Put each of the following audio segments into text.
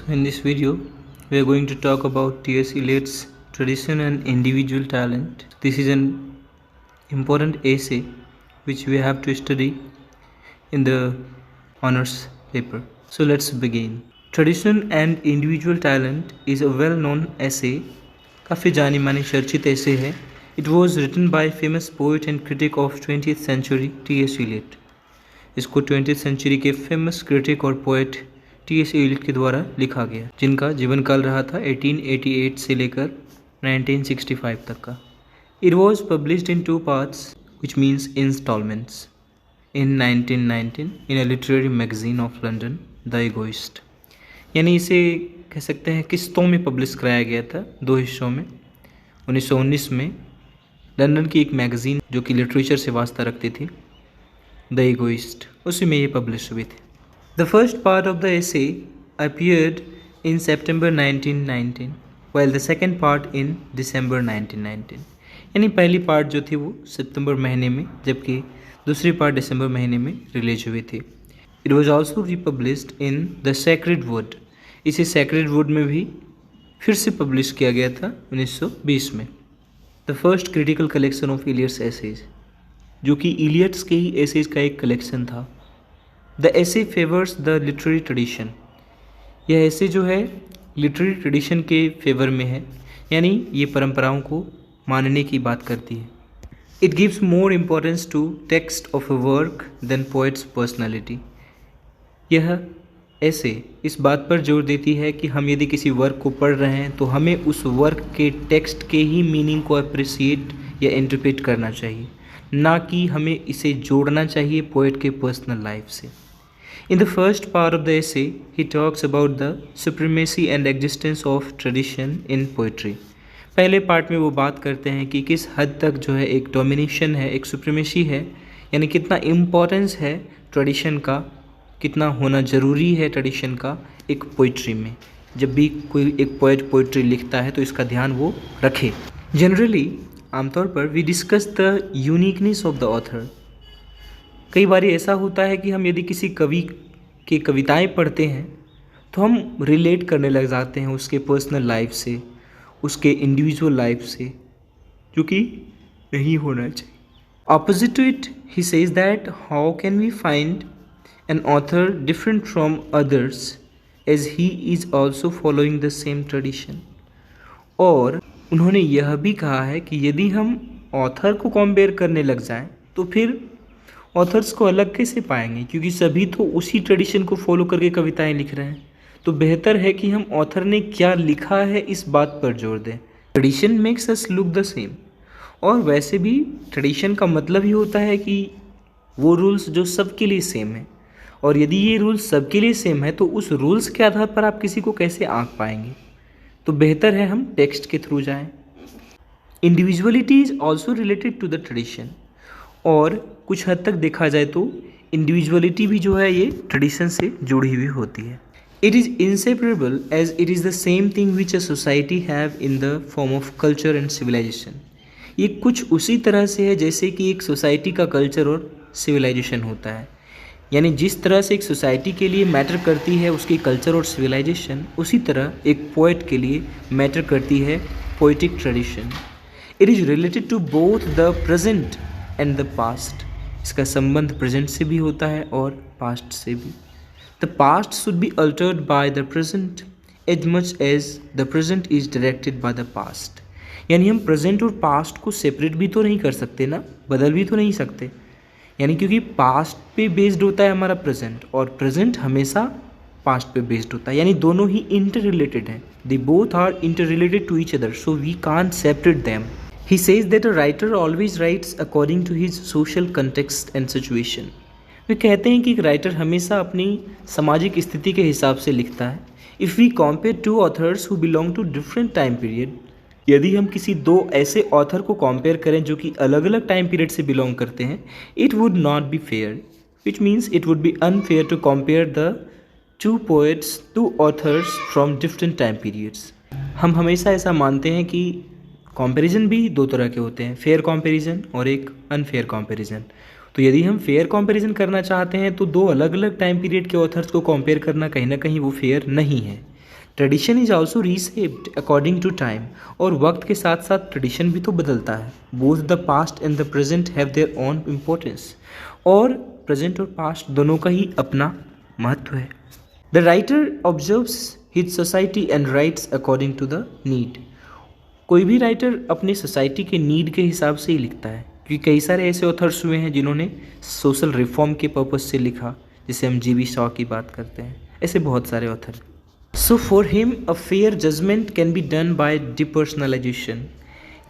So in this video, we are going to talk about T.S. Eliot's Tradition and Individual Talent. This is an important essay which we have to study in the honors paper. So let's begin. Tradition and Individual Talent is a well-known essay. काफ़ी जानी मानी चर्चित essay है. It was written by famous poet and critic of 20th century T.S. Eliot. इसको 20th century के famous critic और poet T.S. Eliot के द्वारा लिखा गया, जिनका जीवन काल रहा था 1888 से लेकर 1965 तक का. It was published in 2 parts, which means installments, in 1919 in a literary magazine of London, The Egoist. यानी इसे कह सकते हैं किस्तों में पब्लिश कराया गया था, 2 हिस्सों में. 1919 में लंदन की एक मैगज़ीन जो कि लिटरेचर से वास्ता रखती थी, द इगोइस्ट, उसी में ये पब्लिश हुई थी. The first part of the essay appeared in September 1919, while the second part in December 1919. यानी पहली पार्ट जो थी वो सितंबर महीने में, जबकि दूसरी पार्ट दिसंबर महीने में रिलीज हुई थी. It was also republished in the sacred wood. इसे सैक्रेड वुड में भी फिर से पब्लिश किया गया था 1920 में. The first critical collection of Eliot's essays, जो कि इलियट्स के ही एसेज का एक कलेक्शन था. The essay favours the literary tradition. यह ऐसे जो है लिटरेरी ट्रेडिशन के फेवर में है, यानी ये परंपराओं को मानने की बात करती है. It gives more importance to text of a work than poet's personality. यह ऐसे इस बात पर जोर देती है कि हम यदि किसी वर्क को पढ़ रहे हैं तो हमें उस वर्क के टेक्स्ट के ही मीनिंग को अप्रिसिएट या इंटरप्रेट करना चाहिए, ना कि हमें इसे जोड़ना चाहिए पोइट के पर्सनल लाइफ से. In the first part of the essay, he talks about the supremacy and existence of tradition in poetry. पहले पार्ट में वो बात करते हैं कि किस हद तक जो है एक डोमिनेशन है, एक सुप्रीमेसी है, यानी कितना इम्पोर्टेंस है ट्रेडिशन का, कितना होना ज़रूरी है ट्रेडिशन का एक पोइट्री में. जब भी कोई एक पोइट पोइट्री लिखता है तो इसका ध्यान वो रखे. जनरली आमतौर पर we discuss the uniqueness of the author. कई बार ऐसा होता है कि हम यदि किसी कवि की कविताएं पढ़ते हैं तो हम रिलेट करने लग जाते हैं उसके पर्सनल लाइफ से, उसके इंडिविजुअल लाइफ से, जो कि नहीं होना चाहिए. Opposite to it he says that how can we find an author different from others as he is also following the same tradition. और उन्होंने यह भी कहा है कि यदि हम ऑथर को कंपेयर करने लग जाएं तो फिर ऑथर्स को अलग कैसे पाएंगे, क्योंकि सभी तो उसी ट्रेडिशन को फॉलो करके कविताएं लिख रहे हैं. तो बेहतर है कि हम ऑथर ने क्या लिखा है इस बात पर जोर दें. Tradition makes us look the same. और वैसे भी ट्रेडिशन का मतलब ही होता है कि वो रूल्स जो सबके लिए सेम है, और यदि ये रूल्स सबके लिए सेम है तो उस रूल्स के आधार पर आप किसी को कैसे आंक पाएंगे. तो बेहतर है हम टेक्स्ट के थ्रू जाएं. Individuality is also related to the tradition. और कुछ हद तक देखा जाए तो इंडिविजुअलिटी भी जो है ये ट्रेडिशन से जुड़ी हुई होती है. It is inseparable as it is the same thing which a society have in the form of culture and civilization. ये कुछ उसी तरह से है जैसे कि एक सोसाइटी का कल्चर और सिविलाइजेशन होता है. यानी जिस तरह से एक सोसाइटी के लिए मैटर करती है उसकी कल्चर और सिविलाइजेशन, उसी तरह एक पोइट के लिए मैटर करती है poetic tradition. It is related to both the present and the past. इसका संबंध प्रेजेंट से भी होता है और पास्ट से भी. The past should be altered by the present as much as the present is directed by the past. यानी हम प्रेजेंट और पास्ट को सेपरेट भी तो नहीं कर सकते ना, बदल भी तो नहीं सकते. यानी क्योंकि पास्ट पे बेस्ड होता है हमारा प्रेजेंट, और प्रेजेंट हमेशा पास्ट पे बेस्ड होता है. यानी दोनों ही इंटर रिलेटेड हैं. They both are interrelated to each other, so we can't separate them. He says that a writer always writes according to his social context and situation. वे कहते हैं कि एक राइटर हमेशा अपनी सामाजिक स्थिति के हिसाब से लिखता है. If we compare two authors who belong to different time period, यदि हम किसी 2 ऐसे ऑथर को कंपेयर करें जो कि अलग अलग टाइम पीरियड से बिलोंग करते हैं, it would not be fair, which means it would be unfair to compare the two authors from different time periods. हम हमेशा ऐसा मानते हैं कि कंपैरिजन भी 2 तरह के होते हैं, फेयर कंपैरिजन और एक अनफेयर कंपैरिजन. तो यदि हम फेयर कंपैरिजन करना चाहते हैं तो 2 अलग अलग टाइम पीरियड के ऑथर्स को कंपेयर करना कहीं ना कहीं वो फेयर नहीं है. Tradition is also reshaped according to time, और वक्त के साथ साथ ट्रेडिशन भी तो बदलता है। Both the past and the present have their own importance, और प्रेजेंट और पास्ट दोनों का ही अपना महत्व है। The writer observes his society and writes according to the need. कोई भी राइटर अपनी सोसाइटी के नीड के हिसाब से ही लिखता है, क्योंकि कई सारे ऐसे ऑथर्स हुए हैं जिन्होंने सोशल रिफॉर्म के पर्पज से लिखा, जैसे हम जी.बी. शॉ की बात करते हैं, ऐसे बहुत सारे author. So for him a fair judgement can be done by depersonalization,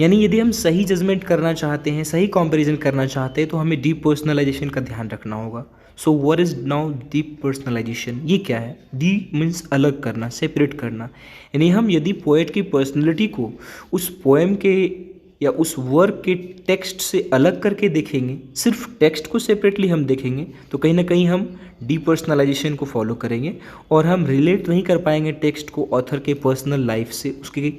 यानी यदि हम सही जजमेंट करना चाहते हैं, सही कंपैरिजन करना चाहते हैं, तो हमें डिपर्सनलाइजेशन का ध्यान रखना होगा। So what is now depersonalisation? ये क्या है? डी मीन्स अलग करना, सेपरेट करना, यानी हम यदि पोएट की पर्सनैलिटी को उस पोएम के या उस वर्क के टेक्स्ट से अलग करके देखेंगे, सिर्फ टेक्स्ट को सेपरेटली हम देखेंगे, तो कहीं ना कहीं हम डिपर्सनलाइजेशन को फॉलो करेंगे और हम रिलेट नहीं कर पाएंगे टेक्स्ट को ऑथर के पर्सनल लाइफ से, उसके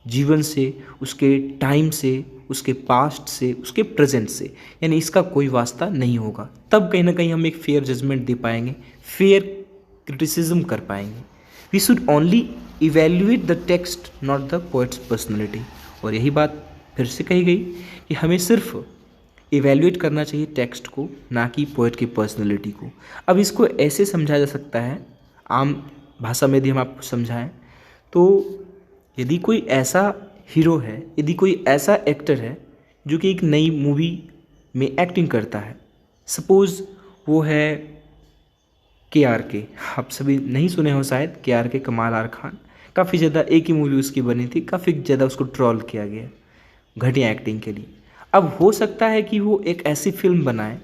जीवन से, उसके टाइम से, उसके पास्ट से, उसके प्रेजेंट से, यानी इसका कोई वास्ता नहीं होगा। तब कहीं ना कहीं हम एक फेयर जजमेंट दे पाएंगे, फेयर क्रिटिसिज्म कर पाएंगे। We should only evaluate the text, not the poet's personality. और यही बात फिर से कही गई कि हमें सिर्फ इवेल्युएट करना चाहिए टेक्स्ट को, ना कि पोएट की पर्सनैलिटी को। अब इसको ऐसे समझा जा सकता है, आम भाषा में यदि हम आपको समझाएं, तो यदि कोई ऐसा हीरो है, यदि कोई ऐसा एक्टर है जो कि एक नई मूवी में एक्टिंग करता है, सपोज़ वो है KRK, आप सभी नहीं सुने हो शायद, KRK कमाल आर खान, काफ़ी ज़्यादा एक ही मूवी उसकी बनी थी, काफ़ी ज़्यादा उसको ट्रोल किया गया घटिया एक्टिंग के लिए। अब हो सकता है कि वो एक ऐसी फिल्म बनाए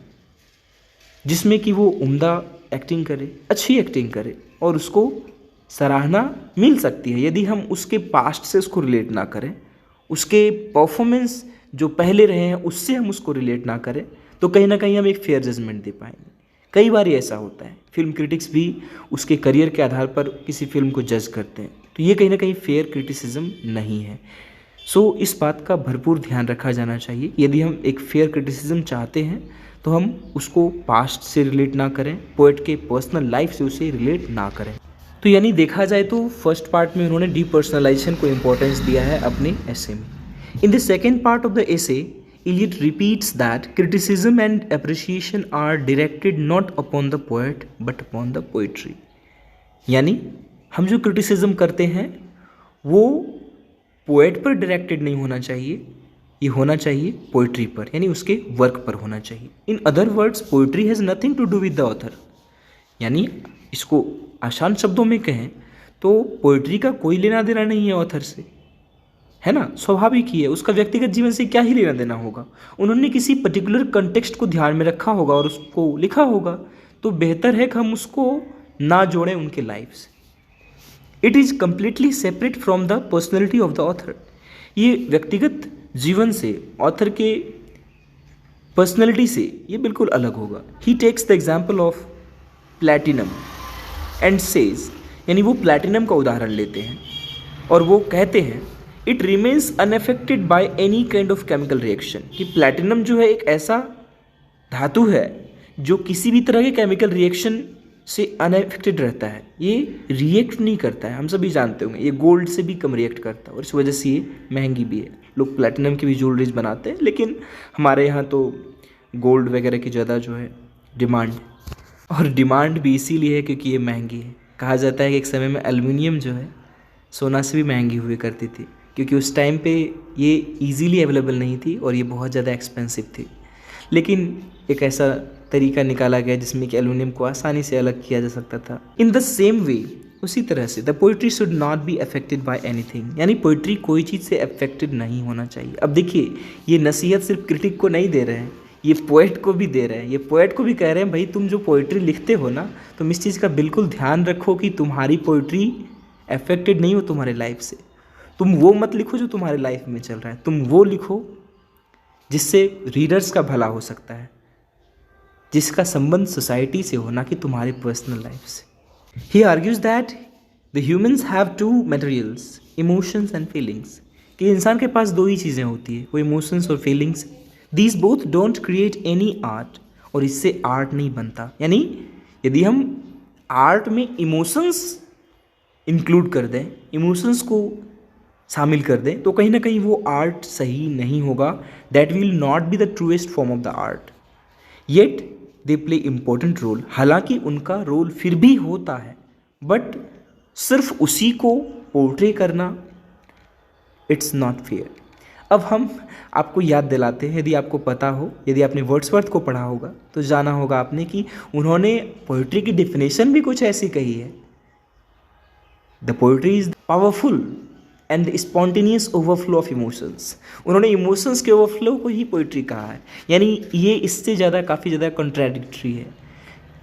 जिसमें कि वो उम्दा एक्टिंग करे, अच्छी एक्टिंग करे, और उसको सराहना मिल सकती है यदि हम उसके पास्ट से उसको रिलेट ना करें, उसके परफॉर्मेंस जो पहले रहे हैं उससे हम उसको रिलेट ना करें, तो कहीं ना कहीं हम एक फेयर जजमेंट दे पाएंगे। कई बार ऐसा होता है, फिल्म क्रिटिक्स भी उसके करियर के आधार पर किसी फिल्म को जज करते हैं, तो ये कहीं ना कहीं फेयर क्रिटिसिज्म नहीं है। सो इस बात का भरपूर ध्यान रखा जाना चाहिए। यदि हम एक फेयर क्रिटिसिज्म चाहते हैं तो हम उसको पास्ट से रिलेट ना करें, पोएट के पर्सनल लाइफ से उसे रिलेट ना करें। तो यानी देखा जाए तो फर्स्ट पार्ट में उन्होंने डिपर्सनलाइजेशन को इम्पोर्टेंस दिया है अपने एसे में। In the second part of the essay, Eliot repeats that criticism and appreciation are directed not upon the poet but upon the poetry, यानी हम जो क्रिटिसिज्म करते हैं वो पोएट पर डायरेक्टेड नहीं होना चाहिए, ये होना चाहिए पोइट्री पर, यानी उसके वर्क पर होना चाहिए। In other words, poetry has nothing to do with the author, यानी इसको आसान शब्दों में कहें तो पोइट्री का कोई लेना देना नहीं है ऑथर से, है ना, स्वाभाविक ही है, उसका व्यक्तिगत जीवन से क्या ही लेना देना होगा। उन्होंने किसी पर्टिकुलर कंटेक्स्ट को ध्यान में रखा होगा और उसको लिखा होगा, तो बेहतर है कि हम उसको ना जोड़ें उनके लाइफ से। It is completely separate from the personality of the author, ये व्यक्तिगत जीवन से, ऑथर के पर्सनैलिटी से ये बिल्कुल अलग होगा। He takes the example of platinum and says, यानी वो प्लैटिनम का उदाहरण लेते हैं और वो कहते हैं it remains unaffected by any kind of chemical reaction, कि प्लैटिनम जो है एक ऐसा धातु है जो किसी भी तरह के केमिकल रिएक्शन से अनएफेक्टेड रहता है, ये रिएक्ट नहीं करता है। हम सभी जानते होंगे ये गोल्ड से भी कम रिएक्ट करता है और इस वजह से ये महंगी भी है। लोग प्लैटिनम की भी ज्वेलरीज बनाते हैं, लेकिन हमारे यहाँ तो गोल्ड वगैरह की ज़्यादा जो है डिमांड, और डिमांड भी इसीलिए है क्योंकि ये महंगी है। कहा जाता है कि एक समय में एल्युमिनियम जो है सोना से भी महंगी हुई करती थी, क्योंकि उस टाइम पे ये इजीली अवेलेबल नहीं थी और ये बहुत ज़्यादा एक्सपेंसिव थी। लेकिन एक ऐसा तरीका निकाला गया जिसमें कि एल्युमिनियम को आसानी से अलग किया जा सकता था। इन द सेम वे, उसी तरह से the poetry should not be affected bye anything, यानी पोइट्री कोई चीज़ से अफेक्टेड नहीं होना चाहिए। अब देखिए, ये नसीहत सिर्फ क्रिटिक को नहीं दे रहे हैं, ये पोएट को भी दे रहे हैं। ये पोएट को भी कह रहे हैं भाई तुम जो पोइट्री लिखते हो ना, तुम इस चीज़ का बिल्कुल ध्यान रखो कि तुम्हारी पोइट्री अफेक्टेड नहीं हो तुम्हारे लाइफ से। तुम वो मत लिखो जो तुम्हारे लाइफ में चल रहा है, तुम वो लिखो जिससे रीडर्स का भला हो सकता है, जिसका संबंध सोसाइटी से हो, ना कि तुम्हारे पर्सनल लाइफ से। He argues that the humans have two materials, emotions and feelings, कि इंसान के पास दो ही चीज़ें होती है, वो इमोशंस और feelings. These both don't create any art, और इससे आर्ट नहीं बनता। यानी यदि हम आर्ट में इमोशंस इंक्लूड कर दें, इमोशंस को शामिल कर दें, तो कहीं ना कहीं वो आर्ट सही नहीं होगा. That will not be the truest form of the art. Yet they play important role. हालांकि उनका रोल फिर भी होता है, बट सिर्फ उसी को पोर्ट्रे करना इट्स नॉट फेयर. अब हम आपको याद दिलाते हैं, यदि आपको पता हो, यदि आपने वर्ड्सवर्थ को पढ़ा होगा तो जाना होगा आपने कि उन्होंने पोइट्री की डेफिनेशन भी कुछ ऐसी कही है. The poetry is powerful and the spontaneous overflow of emotions. उन्होंने इमोशंस के ओवरफ्लो को ही पोइट्री कहा है. यानी ये इससे ज़्यादा काफ़ी ज़्यादा कॉन्ट्राडिक्टरी है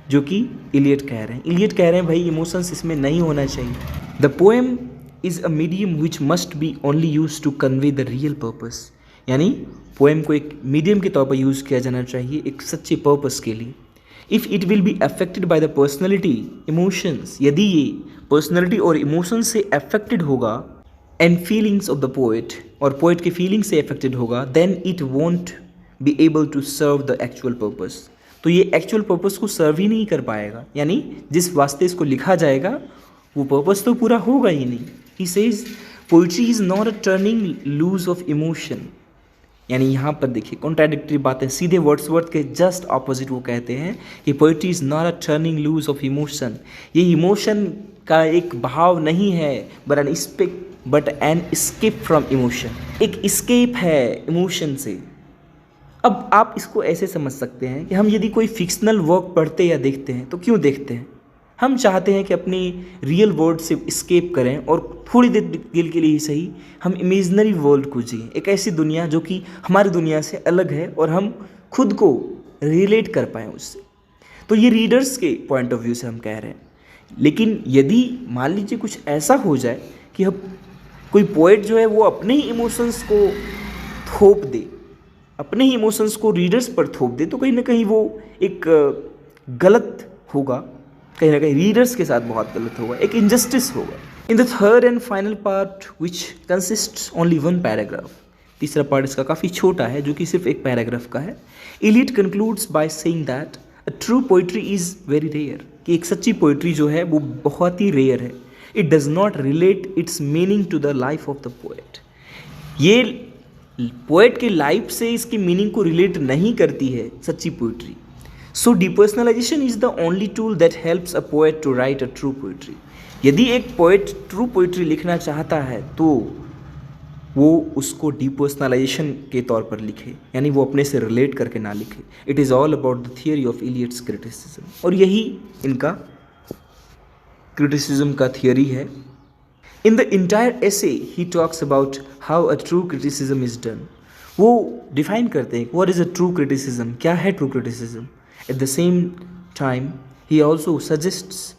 जो कि इलियट कह रहे हैं. इलियट कह रहे हैं भाई इमोशंस इसमें नहीं होना चाहिए. The poem is a medium which must be only use to convey the real purpose. यानी पोएम को एक मीडियम के तौर पर यूज़ किया जाना चाहिए एक सच्चे पर्पस के लिए. If it will be affected by the personality emotions, यदि ये पर्सनैलिटी और इमोशंस से अफेक्टेड होगा and feelings of the poet, और पोएट की फीलिंग से अफेक्टेड होगा, then it won't be able to serve the actual purpose. तो ये एक्चुअल पर्पस को सर्व ही नहीं कर पाएगा. यानी जिस वास्ते इसको लिखा जाएगा वो पर्पस तो पूरा होगा ही नहीं. He says poetry is not a turning loose of emotion. यानी यहाँ पर देखिए कॉन्ट्राडिक्टरी बातें, सीधे वर्ड्सवर्थ के जस्ट ऑपोजिट वो कहते हैं कि poetry is not a turning loose of emotion. ये इमोशन का एक भाव नहीं है but an escape from emotion. एक स्केप है इमोशन से. अब आप इसको ऐसे समझ सकते हैं कि हम यदि कोई फिक्शनल वर्क पढ़ते या देखते हैं तो क्यों देखते हैं? हम चाहते हैं कि अपनी रियल वर्ल्ड से स्केप करें और थोड़ी देर के लिए ही सही हम इमेजिनरी वर्ल्ड को जिएं. एक ऐसी दुनिया जो कि हमारी दुनिया से अलग है और हम खुद को रिलेट कर पाएँ उससे. तो ये रीडर्स के पॉइंट ऑफ व्यू से हम कह रहे हैं. लेकिन यदि मान लीजिए कुछ ऐसा हो जाए कि हम कोई पोएट जो है वो अपने ही इमोशंस को थोप दे, अपने ही इमोशंस को रीडर्स पर थोप दे, तो कहीं ना कहीं वो एक गलत होगा, कहीं ना कहीं रीडर्स के साथ बहुत गलत होगा, एक इनजस्टिस होगा. In the third and final part which consists only one paragraph. तीसरा पार्ट इसका काफ़ी छोटा है जो कि सिर्फ एक पैराग्राफ का है. Eliot concludes by saying that a true poetry is very rare. कि एक सच्ची पोइट्री जो है वो बहुत ही रेयर है. It does not relate its meaning to the life of the poet. ये पोएट के लाइफ से इसकी मीनिंग को रिलेट नहीं करती है सच्ची poetry. So depersonalization is the only tool that helps a poet to write a true poetry. यदि एक पोएट ट्रू पोइट्री लिखना चाहता है तो वो उसको डिपर्सनलाइजेशन के तौर पर लिखे, यानी वो अपने से रिलेट करके ना लिखे. It is all about the theory of Eliot's criticism. और यही इनका क्रिटिसिज्म का थियरी है. In the entire essay he talks about how a true criticism is done. वो डिफाइन करते हैं what is a true criticism, क्या है true criticism. At the same time he also suggests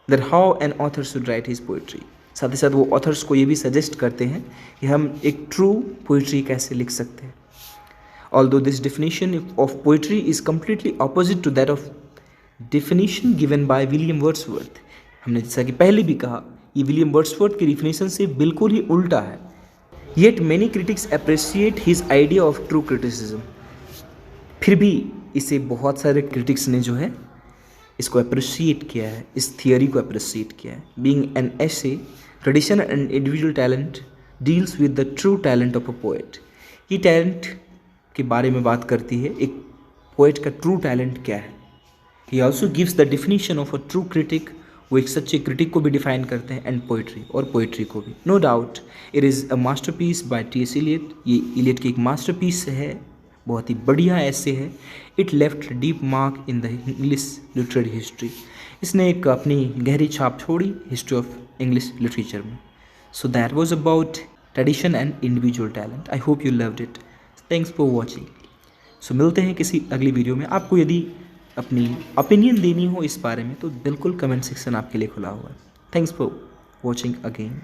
that how an author should write his poetry. साथ ही साथ वो authors को ये भी सजेस्ट करते हैं कि हम एक ट्रू पोइट्री कैसे लिख सकते हैं. Although this definition of poetry is completely opposite to that of definition given by William Wordsworth. हमने जैसा कि पहले भी कहा ये विलियम वर्ड्सवर्थ की डेफिनेशन से बिल्कुल ही उल्टा है. Yet many critics appreciate his idea of true criticism. फिर भी इसे बहुत सारे क्रिटिक्स ने जो है इसको अप्रिशिएट किया है, इस थियरी को अप्रिशिएट किया है. Being an essay, tradition and individual talent deals with the true talent of a poet. ये टैलेंट के बारे में बात करती है, एक पोएट का ट्रू टैलेंट क्या है. He also gives the definition of a true critic. वो एक सच्चे क्रिटिक को भी डिफाइन करते हैं एंड पोइट्री और पोइट्री को भी. No doubt it is a masterpiece by T S. Eliot. ये इलियट की एक मास्टरपीस है, बहुत ही बढ़िया ऐसे है. It left deep mark in the English literary history. इसने एक अपनी गहरी छाप छोड़ी हिस्ट्री ऑफ इंग्लिश लिटरेचर में. So that was about tradition and individual talent. I hope you loved it. Thanks for watching. So मिलते हैं किसी अगली वीडियो में. आपको यदि अपनी ओपिनियन देनी हो इस बारे में तो बिल्कुल कमेंट सेक्शन आपके लिए खुला हुआ है. Thanks for watching again.